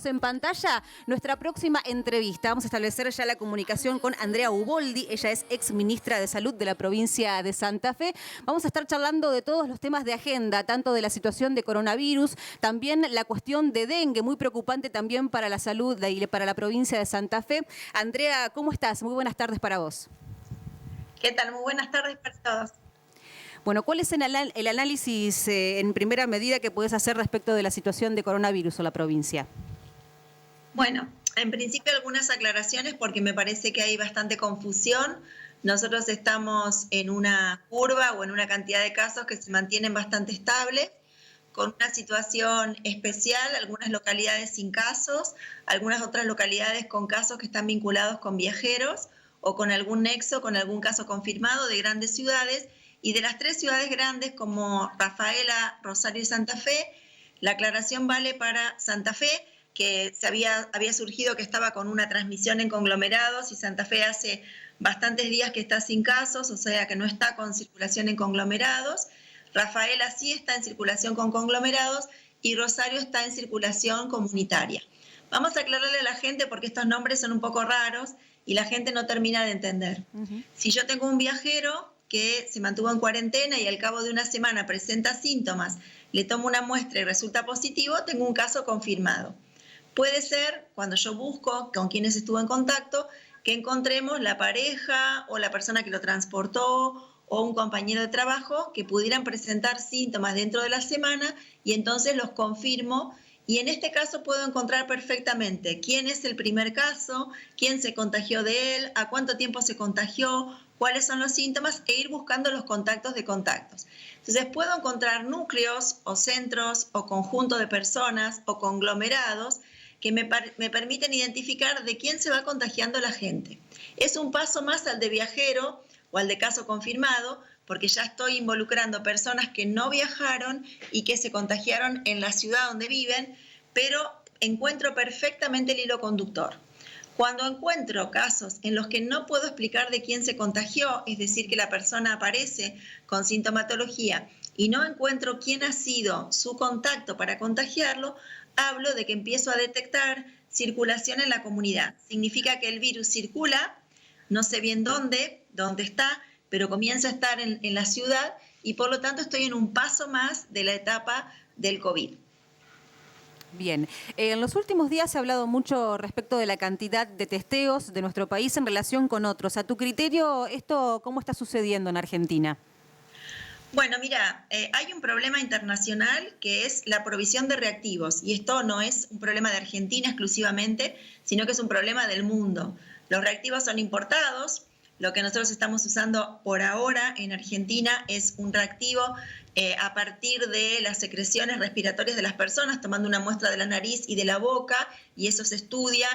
En pantalla nuestra próxima entrevista. Vamos a establecer ya la comunicación con Andrea Uboldi. Ella es ex ministra de Salud de la provincia de Santa Fe. Vamos a estar charlando de todos los temas de agenda, tanto de la situación de coronavirus, también la cuestión de dengue, muy preocupante también para la salud y para la provincia de Santa Fe. Andrea, ¿cómo estás? Muy buenas tardes para vos. ¿Qué tal? Muy buenas tardes para todos. Bueno, ¿cuál es el análisis en primera medida que podés hacer respecto de la situación de coronavirus en la provincia? Bueno, en principio algunas aclaraciones porque me parece que hay bastante confusión. Nosotros estamos en una curva o en una cantidad de casos que se mantienen bastante estables, con una situación especial, algunas localidades sin casos, algunas otras localidades con casos que están vinculados con viajeros o con algún nexo, con algún caso confirmado de grandes ciudades. Y de las 3 ciudades grandes como Rafaela, Rosario y Santa Fe, la aclaración vale para Santa Fe, que había surgido que estaba con una transmisión en conglomerados, y Santa Fe hace bastantes días que está sin casos, o sea que no está con circulación en conglomerados. Rafaela sí está en circulación con conglomerados y Rosario está en circulación comunitaria. Vamos a aclararle a la gente porque estos nombres son un poco raros y la gente no termina de entender. Si yo tengo un viajero que se mantuvo en cuarentena y al cabo de una semana presenta síntomas, le tomo una muestra y resulta positivo, tengo un caso confirmado. Puede ser, cuando yo busco con quienes estuvo en contacto, que encontremos la pareja o la persona que lo transportó o un compañero de trabajo que pudieran presentar síntomas dentro de la semana y entonces los confirmo. Y en este caso puedo encontrar perfectamente quién es el primer caso, quién se contagió de él, a cuánto tiempo se contagió, cuáles son los síntomas e ir buscando los contactos de contactos. Entonces puedo encontrar núcleos o centros o conjunto de personas o conglomerados que me permiten identificar de quién se va contagiando la gente. Es un paso más al de viajero o al de caso confirmado, porque ya estoy involucrando personas que no viajaron y que se contagiaron en la ciudad donde viven, pero encuentro perfectamente el hilo conductor. Cuando encuentro casos en los que no puedo explicar de quién se contagió, es decir, que la persona aparece con sintomatología y no encuentro quién ha sido su contacto para contagiarlo, hablo de que empiezo a detectar circulación en la comunidad. Significa que el virus circula, no sé bien dónde está, pero comienza a estar en la ciudad y por lo tanto estoy en un paso más de la etapa del COVID. Bien, en los últimos días se ha hablado mucho respecto de la cantidad de testeos de nuestro país en relación con otros. A tu criterio, ¿esto cómo está sucediendo en Argentina? Bueno, mira, hay un problema internacional que es la provisión de reactivos, y esto no es un problema de Argentina exclusivamente, sino que es un problema del mundo. Los reactivos son importados. Lo que nosotros estamos usando por ahora en Argentina es un reactivo a partir de las secreciones respiratorias de las personas, tomando una muestra de la nariz y de la boca, y eso se estudia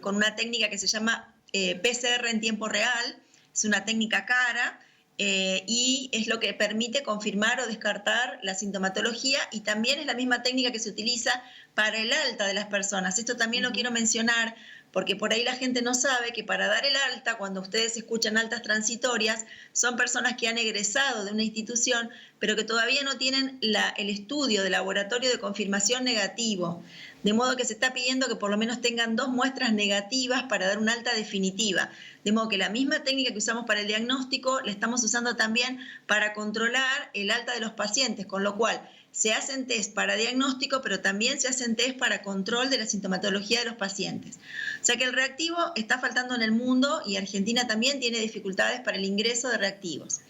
con una técnica que se llama PCR en tiempo real. Es una técnica cara y es lo que permite confirmar o descartar la sintomatología, y también es la misma técnica que se utiliza para el alta de las personas. Esto también lo quiero mencionar porque por ahí la gente no sabe que para dar el alta, cuando ustedes escuchan altas transitorias, son personas que han egresado de una institución, pero que todavía no tienen el estudio de laboratorio de confirmación negativo. De modo que se está pidiendo que por lo menos tengan 2 muestras negativas para dar un alta definitiva. De modo que la misma técnica que usamos para el diagnóstico la estamos usando también para controlar el alta de los pacientes, con lo cual se hacen test para diagnóstico, pero también se hacen test para control de la sintomatología de los pacientes. O sea que el reactivo está faltando en el mundo y Argentina también tiene dificultades para el ingreso de reactivos.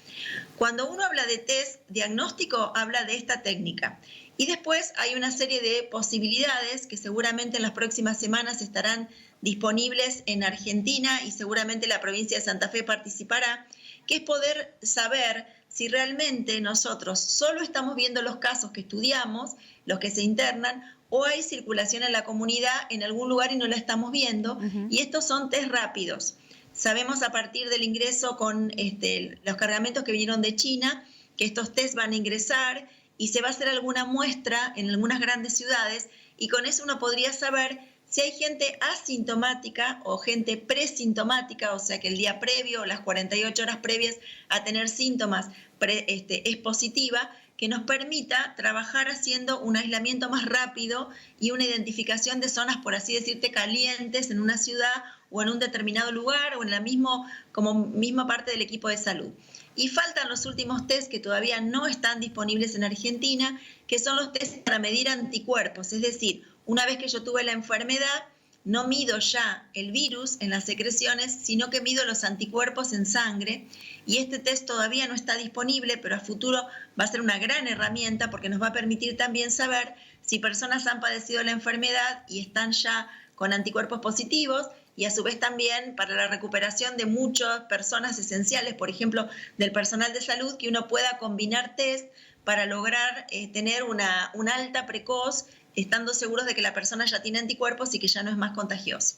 Cuando uno habla de test diagnóstico, habla de esta técnica. Y después hay una serie de posibilidades que seguramente en las próximas semanas estarán disponibles en Argentina y seguramente la provincia de Santa Fe participará, que es poder saber si realmente nosotros solo estamos viendo los casos que estudiamos, los que se internan, o hay circulación en la comunidad en algún lugar y no la estamos viendo. Y estos son test rápidos. Sabemos a partir del ingreso con los cargamentos que vinieron de China que estos test van a ingresar y se va a hacer alguna muestra en algunas grandes ciudades, y con eso uno podría saber si hay gente asintomática o gente presintomática, o sea que el día previo o las 48 horas previas a tener síntomas es positiva, que nos permita trabajar haciendo un aislamiento más rápido y una identificación de zonas, por así decirte, calientes en una ciudad o en un determinado lugar o en la como misma parte del equipo de salud. Y faltan los últimos test que todavía no están disponibles en Argentina, que son los test para medir anticuerpos. Es decir, una vez que yo tuve la enfermedad, no mido ya el virus en las secreciones, sino que mido los anticuerpos en sangre. Y este test todavía no está disponible, pero a futuro va a ser una gran herramienta porque nos va a permitir también saber si personas han padecido la enfermedad y están ya con anticuerpos positivos, y a su vez también para la recuperación de muchas personas esenciales, por ejemplo, del personal de salud, que uno pueda combinar test para lograr tener una alta precoz, estando seguros de que la persona ya tiene anticuerpos y que ya no es más contagioso.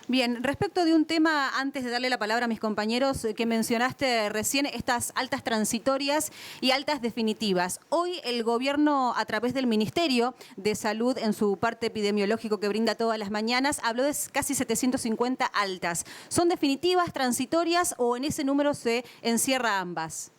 Bien, respecto de un tema, antes de darle la palabra a mis compañeros, que mencionaste recién, estas altas transitorias y altas definitivas. Hoy el gobierno, a través del Ministerio de Salud, en su parte epidemiológico que brinda todas las mañanas, habló de casi 750 altas. ¿Son definitivas, transitorias o en ese número se encierra ambas?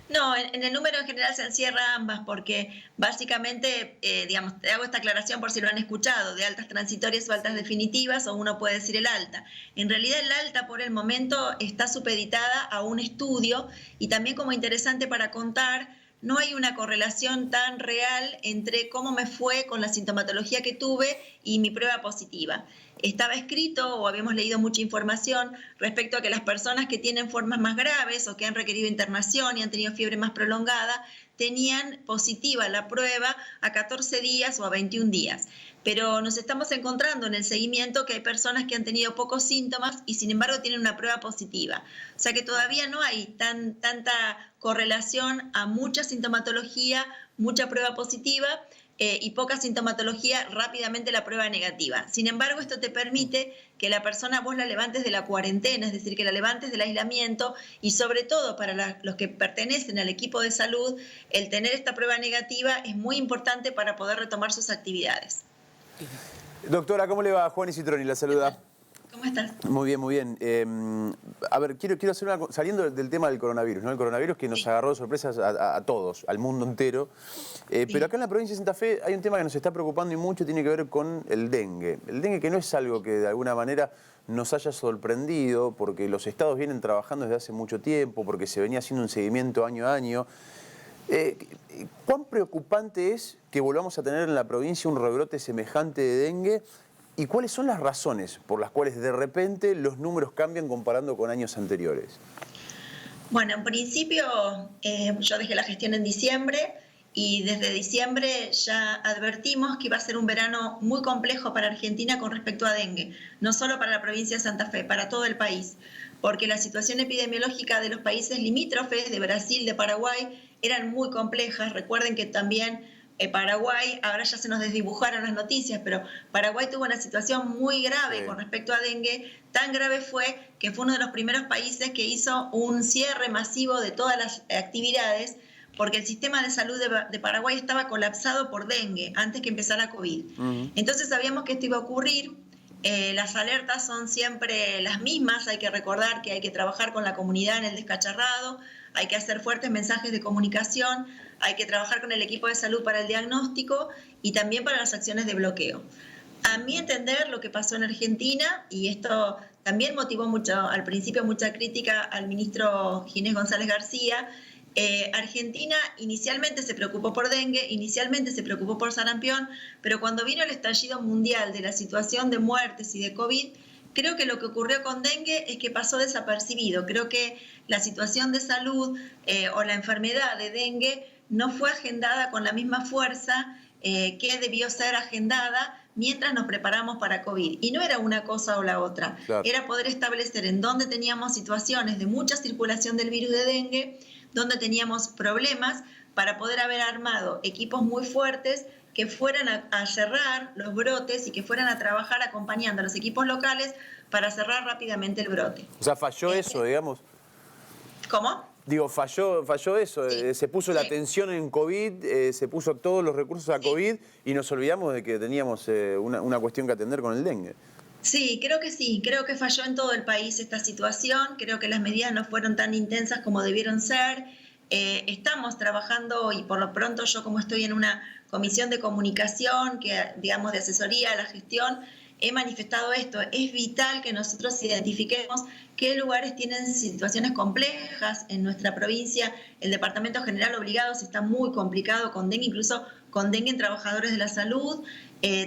No, en el número en general se encierra ambas porque básicamente, digamos, te hago esta aclaración por si lo han escuchado, de altas transitorias o altas definitivas, o uno puede decir el alta. En realidad el alta por el momento está supeditada a un estudio y también, como interesante para contar, no hay una correlación tan real entre cómo me fue con la sintomatología que tuve y mi prueba positiva. Estaba escrito o habíamos leído mucha información respecto a que las personas que tienen formas más graves o que han requerido internación y han tenido fiebre más prolongada tenían positiva la prueba a 14 días o a 21 días. Pero nos estamos encontrando en el seguimiento que hay personas que han tenido pocos síntomas y sin embargo tienen una prueba positiva. O sea que todavía no hay tanta correlación a mucha sintomatología, mucha prueba positiva y poca sintomatología, rápidamente la prueba negativa. Sin embargo, esto te permite que la persona vos la levantes de la cuarentena, es decir, que la levantes del aislamiento y sobre todo para los que pertenecen al equipo de salud, el tener esta prueba negativa es muy importante para poder retomar sus actividades. Doctora, ¿cómo le va? Juan Citroni la saluda. ¿Cómo estás? Muy bien, muy bien. A ver, quiero hacer saliendo del tema del coronavirus, ¿no? El coronavirus que nos agarró de sorpresas a todos, al mundo entero. Pero acá en la provincia de Santa Fe hay un tema que nos está preocupando y mucho, tiene que ver con el dengue. El dengue, que no es algo que de alguna manera nos haya sorprendido, porque los estados vienen trabajando desde hace mucho tiempo, porque se venía haciendo un seguimiento año a año. ¿Cuán preocupante es que volvamos a tener en la provincia un rebrote semejante de dengue? ¿Y cuáles son las razones por las cuales de repente los números cambian comparando con años anteriores? Bueno, en principio yo dejé la gestión en diciembre y desde diciembre ya advertimos que iba a ser un verano muy complejo para Argentina con respecto a dengue, no solo para la provincia de Santa Fe, para todo el país, porque la situación epidemiológica de los países limítrofes, de Brasil, de Paraguay, eran muy complejas. Recuerden que también Paraguay, ahora ya se nos desdibujaron las noticias, pero Paraguay tuvo una situación muy grave con respecto a dengue. Tan grave fue que fue uno de los primeros países que hizo un cierre masivo de todas las actividades porque el sistema de salud de Paraguay estaba colapsado por dengue antes que empezara COVID. Entonces sabíamos que esto iba a ocurrir. Las alertas son siempre las mismas. Hay que recordar que hay que trabajar con la comunidad en el descacharrado, hay que hacer fuertes mensajes de comunicación, hay que trabajar con el equipo de salud para el diagnóstico y también para las acciones de bloqueo. A mi entender, lo que pasó en Argentina, y esto también motivó mucho, al principio mucha crítica al ministro Ginés González García, Argentina inicialmente se preocupó por dengue, inicialmente se preocupó por sarampión, pero cuando vino el estallido mundial de la situación de muertes y de COVID, creo que lo que ocurrió con dengue es que pasó desapercibido. Creo que la situación de salud o la enfermedad de dengue no fue agendada con la misma fuerza que debió ser agendada mientras nos preparamos para COVID. Y no era una cosa o la otra, claro. Era poder establecer en dónde teníamos situaciones de mucha circulación del virus de dengue, donde teníamos problemas para poder haber armado equipos muy fuertes que fueran a cerrar los brotes y que fueran a trabajar acompañando a los equipos locales para cerrar rápidamente el brote. O sea, falló eso, digamos. ¿Cómo? Digo, falló eso, sí. Se puso la atención en COVID, se puso todos los recursos a COVID y nos olvidamos de que teníamos una cuestión que atender con el dengue. Sí, creo que falló en todo el país esta situación, creo que las medidas no fueron tan intensas como debieron ser. estamos trabajando, y por lo pronto yo, como estoy en una comisión de comunicación, digamos de asesoría a la gestión, he manifestado esto. Es vital que nosotros identifiquemos qué lugares tienen situaciones complejas en nuestra provincia. El Departamento General Obligados está muy complicado con dengue, incluso con dengue en trabajadores de la salud.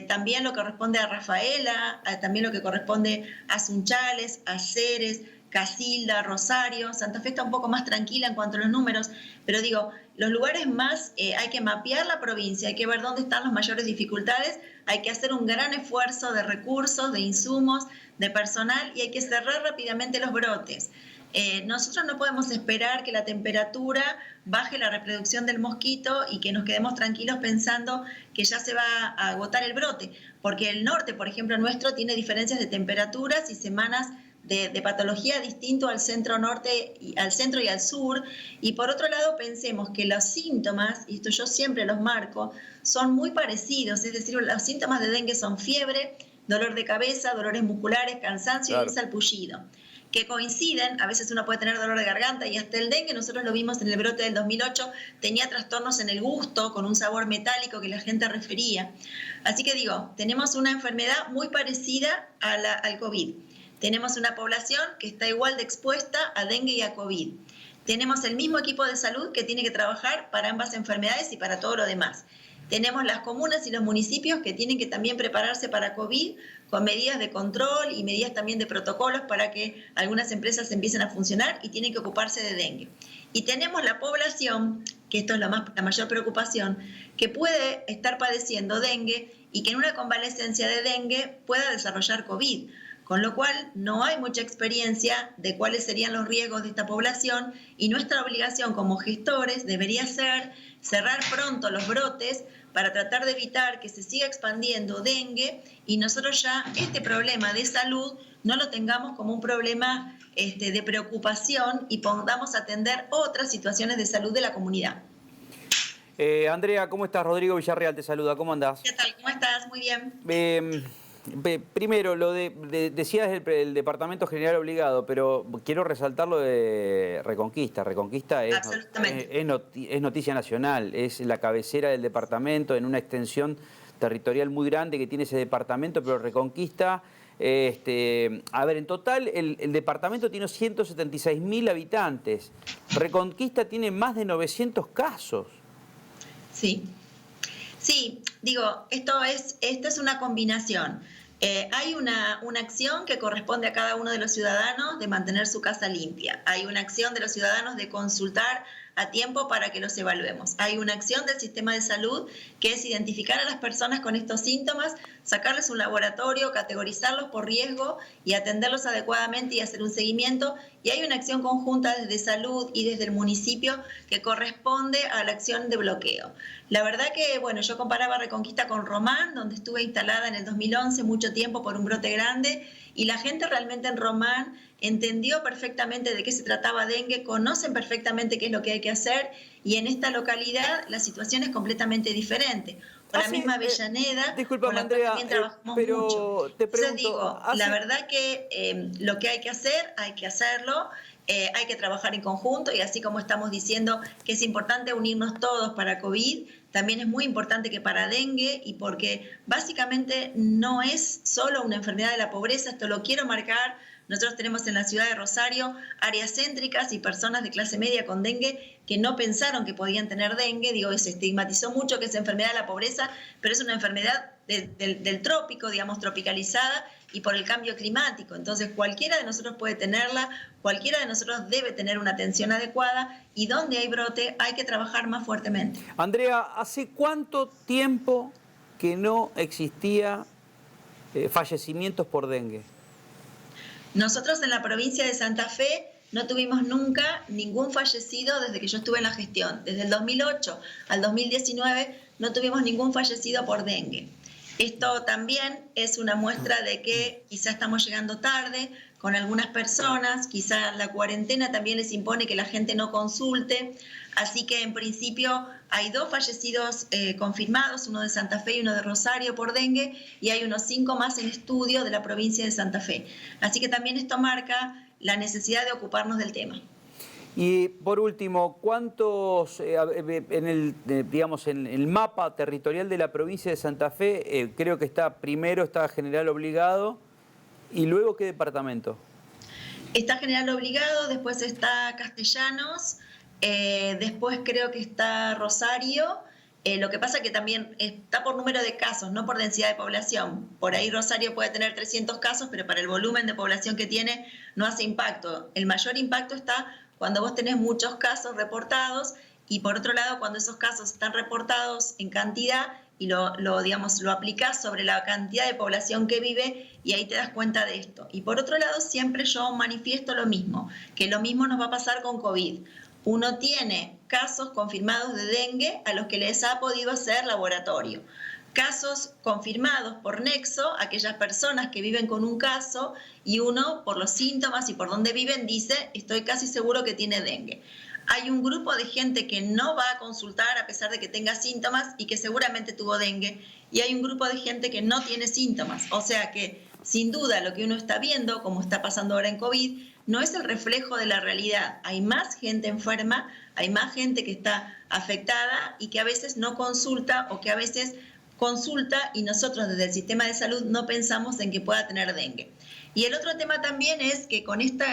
También lo que corresponde a Rafaela, también lo que corresponde a Sunchales, a Ceres, Casilda, Rosario. Santa Fe está un poco más tranquila en cuanto a los números, pero digo, los lugares más, hay que mapear la provincia, hay que ver dónde están las mayores dificultades, hay que hacer un gran esfuerzo de recursos, de insumos, de personal, y hay que cerrar rápidamente los brotes. Nosotros no podemos esperar que la temperatura baje la reproducción del mosquito y que nos quedemos tranquilos pensando que ya se va a agotar el brote, porque el norte, por ejemplo, nuestro tiene diferencias de temperaturas y semanas de patología distinto al centro norte, al centro y al sur. Y por otro lado, pensemos que los síntomas, y esto yo siempre los marco, son muy parecidos. Es decir, los síntomas de dengue son fiebre, dolor de cabeza, dolores musculares, cansancio, claro, y un salpullido, que coinciden. A veces uno puede tener dolor de garganta, y hasta el dengue, nosotros lo vimos en el brote del 2008, tenía trastornos en el gusto, con un sabor metálico que la gente refería. Así que digo, tenemos una enfermedad muy parecida al COVID. Tenemos una población que está igual de expuesta a dengue y a COVID. Tenemos el mismo equipo de salud que tiene que trabajar para ambas enfermedades y para todo lo demás. Tenemos las comunas y los municipios que tienen que también prepararse para COVID con medidas de control y medidas también de protocolos para que algunas empresas empiecen a funcionar, y tienen que ocuparse de dengue. Y tenemos la población, que esto es la mayor preocupación, que puede estar padeciendo dengue y que en una convalescencia de dengue pueda desarrollar COVID. Con lo cual no hay mucha experiencia de cuáles serían los riesgos de esta población, y nuestra obligación como gestores debería ser cerrar pronto los brotes para tratar de evitar que se siga expandiendo dengue y nosotros ya este problema de salud no lo tengamos como un problema de preocupación y podamos atender otras situaciones de salud de la comunidad. Andrea, ¿cómo estás? Rodrigo Villarreal te saluda, ¿cómo andás? ¿Qué tal? ¿Cómo estás? Muy bien. Primero, lo decías el Departamento General Obligado, pero quiero resaltar lo de Reconquista. Reconquista es noticia nacional, es la cabecera del departamento en una extensión territorial muy grande que tiene ese departamento, pero Reconquista, a ver, en total el departamento tiene 176.000 habitantes. Reconquista tiene más de 900 casos. Sí. Sí, digo, esto es una combinación. Hay una acción que corresponde a cada uno de los ciudadanos de mantener su casa limpia. Hay una acción de los ciudadanos de consultar a tiempo para que los evaluemos. Hay una acción del sistema de salud que es identificar a las personas con estos síntomas, sacarles un laboratorio, categorizarlos por riesgo y atenderlos adecuadamente y hacer un seguimiento. Y hay una acción conjunta desde salud y desde el municipio que corresponde a la acción de bloqueo. La verdad que, bueno, yo comparaba Reconquista con Román, donde estuve instalada en el 2011 mucho tiempo por un brote grande, y la gente realmente en Román entendió perfectamente de qué se trataba dengue, conocen perfectamente qué es lo que hay que hacer, y en esta localidad la situación es completamente diferente. Con la misma Avellaneda, disculpa, Andrea, también trabajamos pero mucho. Te pregunto, entonces digo, la verdad que lo que hay que hacer, hay que hacerlo. Hay que trabajar en conjunto, y así como estamos diciendo que es importante unirnos todos para COVID, también es muy importante que para dengue, y porque básicamente no es solo una enfermedad de la pobreza, esto lo quiero marcar. Nosotros tenemos en la ciudad de Rosario áreas céntricas y personas de clase media con dengue que no pensaron que podían tener dengue. Digo, se estigmatizó mucho que es enfermedad de la pobreza, pero es una enfermedad del trópico, digamos, tropicalizada, y por el cambio climático. Entonces cualquiera de nosotros puede tenerla, cualquiera de nosotros debe tener una atención adecuada, y donde hay brote hay que trabajar más fuertemente. Andrea, ¿hace cuánto tiempo que no existía fallecimientos por dengue? Nosotros en la provincia de Santa Fe no tuvimos nunca ningún fallecido desde que yo estuve en la gestión. Desde el 2008 al 2019 no tuvimos ningún fallecido por dengue. Esto también es una muestra de que quizá estamos llegando tarde con algunas personas, quizá la cuarentena también les impone que la gente no consulte, así que en principio hay 2 fallecidos confirmados, uno de Santa Fe y uno de Rosario por dengue, y hay unos 5 más en estudio de la provincia de Santa Fe. Así que también esto marca la necesidad de ocuparnos del tema. Y por último, ¿cuántos, en el mapa territorial de la provincia de Santa Fe, creo que primero está General Obligado, y luego qué departamento? Está General Obligado, después está Castellanos, después creo que está Rosario. Lo que pasa que también está por número de casos, no por densidad de población. Por ahí Rosario puede tener 300 casos, pero para el volumen de población que tiene no hace impacto. El mayor impacto está cuando vos tenés muchos casos reportados y por otro lado cuando esos casos están reportados en cantidad y lo aplicás sobre la cantidad de población que vive y ahí te das cuenta de esto. Y por otro lado siempre yo manifiesto lo mismo, que lo mismo nos va a pasar con COVID. Uno tiene casos confirmados de dengue a los que les ha podido hacer laboratorio. Casos confirmados por nexo, aquellas personas que viven con un caso y uno por los síntomas y por dónde viven dice, estoy casi seguro que tiene dengue. Hay un grupo de gente que no va a consultar a pesar de que tenga síntomas y que seguramente tuvo dengue. Y hay un grupo de gente que no tiene síntomas. O sea que sin duda lo que uno está viendo, como está pasando ahora en COVID, no es el reflejo de la realidad. Hay más gente enferma, hay más gente que está afectada y que a veces no consulta o que a veces consulta y nosotros desde el sistema de salud no pensamos en que pueda tener dengue. Y el otro tema también es que con este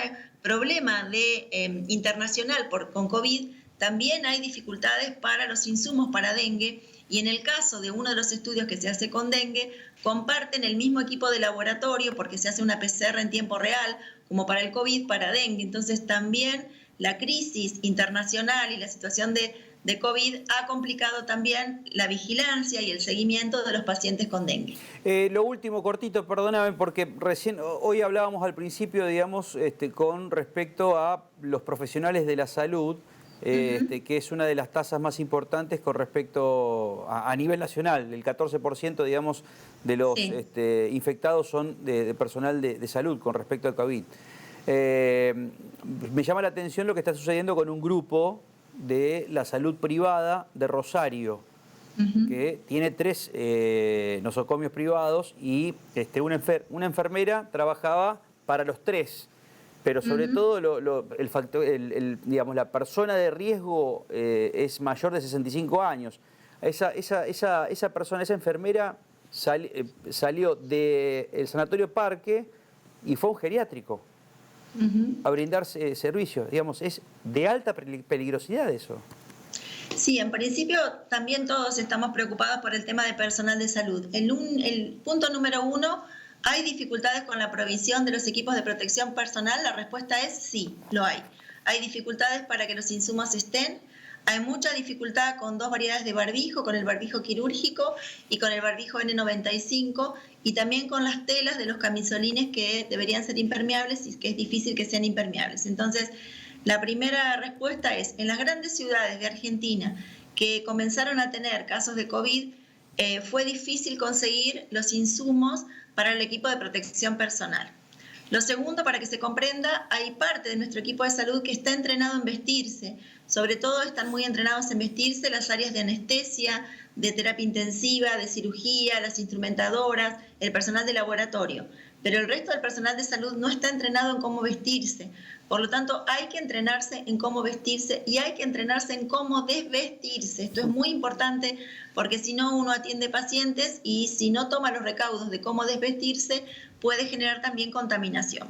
problema de internacional con COVID también hay dificultades para los insumos para dengue y en el caso de uno de los estudios que se hace con dengue comparten el mismo equipo de laboratorio porque se hace una PCR en tiempo real como para el COVID, para dengue. Entonces también la crisis internacional y la situación de COVID ha complicado también la vigilancia y el seguimiento de los pacientes con dengue. Lo último, cortito, perdóname, porque hoy hablábamos al principio, con respecto a los profesionales de la salud, que es una de las tasas más importantes con respecto a nivel nacional. El 14%, de los infectados son de personal de salud con respecto al COVID. Me llama la atención lo que está sucediendo con un grupo de la salud privada de Rosario, que tiene 3 nosocomios privados y una enfermera trabajaba para los 3. Pero sobre todo el factor, la persona de riesgo es mayor de 65 años. Esa persona, esa enfermera salió del Sanatorio Parque y fue a un geriátrico a brindar servicios. Es de alta peligrosidad eso. Sí, en principio también todos estamos preocupados por el tema de personal de salud. El punto número 1, ¿hay dificultades con la provisión de los equipos de protección personal? La respuesta es sí, lo hay. Hay dificultades para que los insumos estén. Hay mucha dificultad con 2 variedades de barbijo, con el barbijo quirúrgico y con el barbijo N95, y también con las telas de los camisolines que deberían ser impermeables y que es difícil que sean impermeables. Entonces, la primera respuesta es, en las grandes ciudades de Argentina que comenzaron a tener casos de COVID, fue difícil conseguir los insumos para el equipo de protección personal. Lo segundo, para que se comprenda, hay parte de nuestro equipo de salud que está entrenado en vestirse. Sobre todo están muy entrenados en vestirse las áreas de anestesia, de terapia intensiva, de cirugía, las instrumentadoras, el personal de laboratorio. Pero el resto del personal de salud no está entrenado en cómo vestirse. Por lo tanto, hay que entrenarse en cómo vestirse y hay que entrenarse en cómo desvestirse. Esto es muy importante porque si no uno atiende pacientes y si no toma los recaudos de cómo desvestirse, puede generar también contaminación.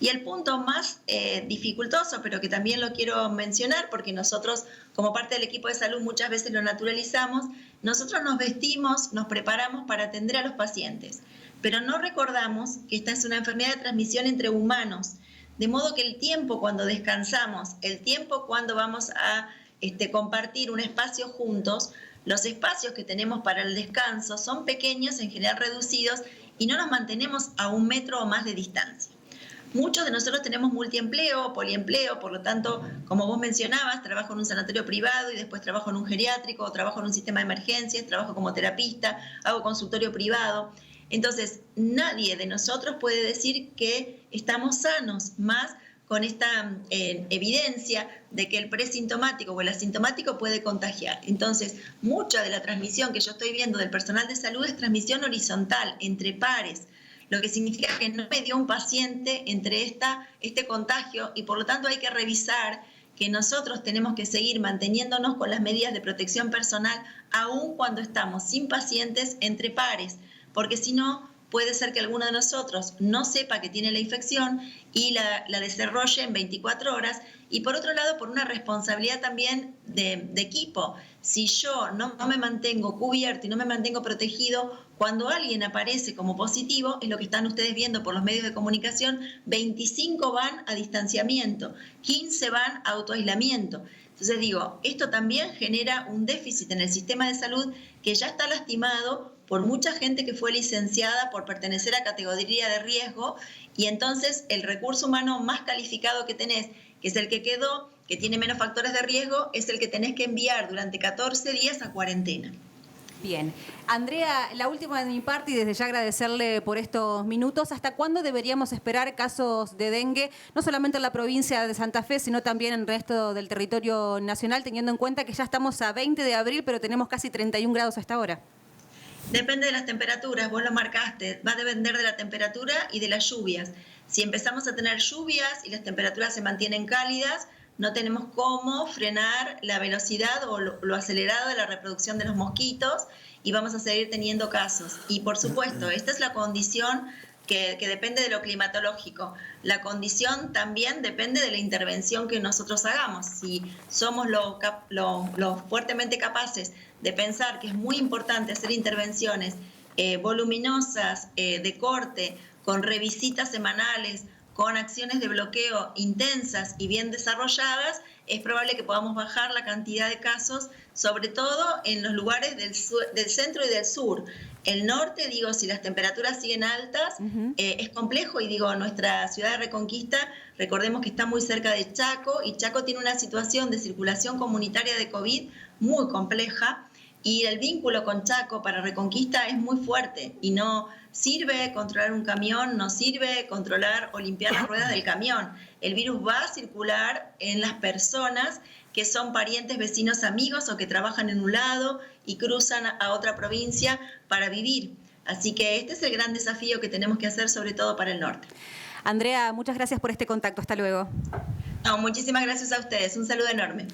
Y el punto más dificultoso, pero que también lo quiero mencionar porque nosotros como parte del equipo de salud muchas veces lo naturalizamos, nosotros nos vestimos, nos preparamos para atender a los pacientes, pero no recordamos que esta es una enfermedad de transmisión entre humanos, de modo que el tiempo cuando descansamos, el tiempo cuando vamos a compartir un espacio juntos, los espacios que tenemos para el descanso son pequeños, en general reducidos, y no nos mantenemos a 1 metro o más de distancia. Muchos de nosotros tenemos multiempleo o poliempleo, por lo tanto, como vos mencionabas, trabajo en un sanatorio privado y después trabajo en un geriátrico, o trabajo en un sistema de emergencias, trabajo como terapista, hago consultorio privado. Entonces, nadie de nosotros puede decir que estamos sanos, más con esta evidencia de que el presintomático o el asintomático puede contagiar. Entonces, mucha de la transmisión que yo estoy viendo del personal de salud es transmisión horizontal, entre pares, lo que significa que no me dio un paciente entre este contagio y por lo tanto hay que revisar que nosotros tenemos que seguir manteniéndonos con las medidas de protección personal, aun cuando estamos sin pacientes entre pares, porque si no, puede ser que alguno de nosotros no sepa que tiene la infección y la desarrolle en 24 horas. Y por otro lado, por una responsabilidad también de equipo. Si yo no me mantengo cubierto y no me mantengo protegido, cuando alguien aparece como positivo, es lo que están ustedes viendo por los medios de comunicación, 25 van a distanciamiento, 15 van a autoaislamiento. Entonces digo, esto también genera un déficit en el sistema de salud que ya está lastimado por mucha gente que fue licenciada por pertenecer a categoría de riesgo, y entonces el recurso humano más calificado que tenés, que es el que quedó, que tiene menos factores de riesgo, es el que tenés que enviar durante 14 días a cuarentena. Bien. Andrea, la última de mi parte, y desde ya agradecerle por estos minutos. ¿Hasta cuándo deberíamos esperar casos de dengue, no solamente en la provincia de Santa Fe, sino también en el resto del territorio nacional, teniendo en cuenta que ya estamos a 20 de abril, pero tenemos casi 31 grados hasta ahora? Depende de las temperaturas, vos lo marcaste, va a depender de la temperatura y de las lluvias. Si empezamos a tener lluvias y las temperaturas se mantienen cálidas, no tenemos cómo frenar la velocidad o lo acelerado de la reproducción de los mosquitos y vamos a seguir teniendo casos. Y por supuesto, esta es la condición que depende de lo climatológico. La condición también depende de la intervención que nosotros hagamos. Si somos lo fuertemente capaces de pensar que es muy importante hacer intervenciones voluminosas, de corte, con revisitas semanales, con acciones de bloqueo intensas y bien desarrolladas, es probable que podamos bajar la cantidad de casos, sobre todo en los lugares del centro y del sur. El norte, digo, si las temperaturas siguen altas, es complejo, y digo, nuestra ciudad de Reconquista, recordemos que está muy cerca de Chaco, y Chaco tiene una situación de circulación comunitaria de COVID muy compleja, y el vínculo con Chaco para Reconquista es muy fuerte, y no sirve controlar un camión, no sirve controlar o limpiar las ruedas del camión. El virus va a circular en las personas que son parientes, vecinos, amigos o que trabajan en un lado y cruzan a otra provincia para vivir. Así que este es el gran desafío que tenemos que hacer, sobre todo para el norte. Andrea, muchas gracias por este contacto. Hasta luego. No, muchísimas gracias a ustedes. Un saludo enorme.